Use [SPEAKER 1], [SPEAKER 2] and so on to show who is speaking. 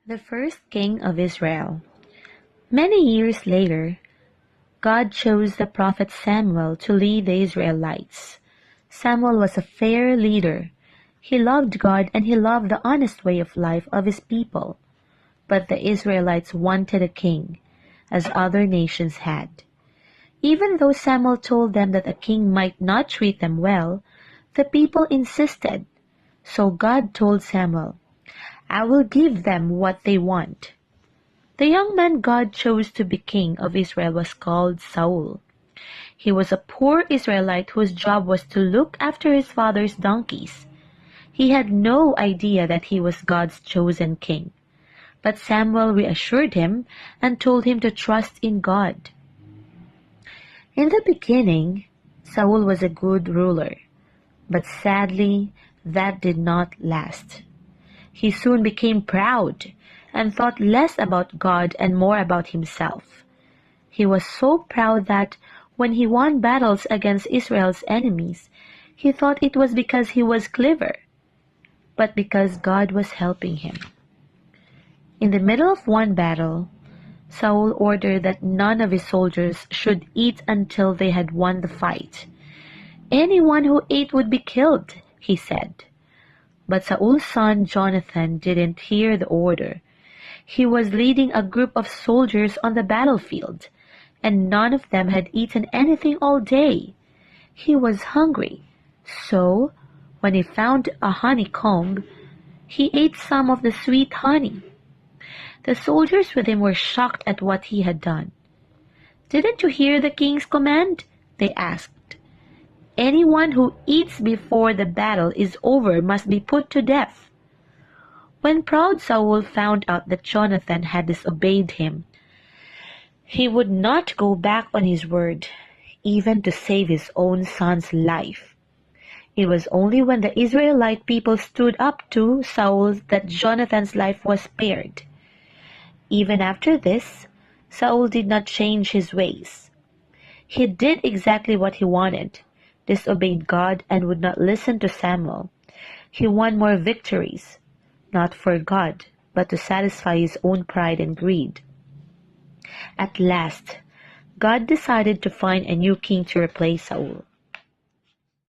[SPEAKER 1] The first king of Israel. Many years later, God chose the prophet Samuel to lead the Israelites. Samuel was a fair leader. He loved God and he loved the honest way of life of his people. But the Israelites wanted a king, as other nations had. Even though Samuel told them that a king might not treat them well, the people insisted. So God told Samuel, "I will give them what they want." The young man God chose to be king of Israel was called Saul. He was a poor Israelite whose job was to look after his father's donkeys. He had no idea that he was God's chosen king. But Samuel reassured him and told him to trust in God. In the beginning, Saul was a good ruler, but sadly, that did not last. He soon became proud and thought less about God and more about himself. He was so proud that when he won battles against Israel's enemies, he thought it was because he was clever, but because God was helping him. In the middle of one battle, Saul ordered that none of his soldiers should eat until they had won the fight. Anyone who ate would be killed, he said. But Saul's son Jonathan didn't hear the order. He was leading a group of soldiers on the battlefield, and none of them had eaten anything all day. He was hungry, so when he found a honeycomb, he ate some of the sweet honey. The soldiers with him were shocked at what he had done. "Didn't you hear the king's command?" they asked. "Anyone who eats before the battle is over must be put to death." When proud Saul found out that Jonathan had disobeyed him, he would not go back on his word, even to save his own son's life. It was only when the Israelite people stood up to Saul that Jonathan's life was spared. Even after this, Saul did not change his ways. He did exactly what he wanted, disobeyed God, and would not listen to Samuel. He won more victories, not for God, but to satisfy his own pride and greed. At last, God decided to find a new king to replace Saul.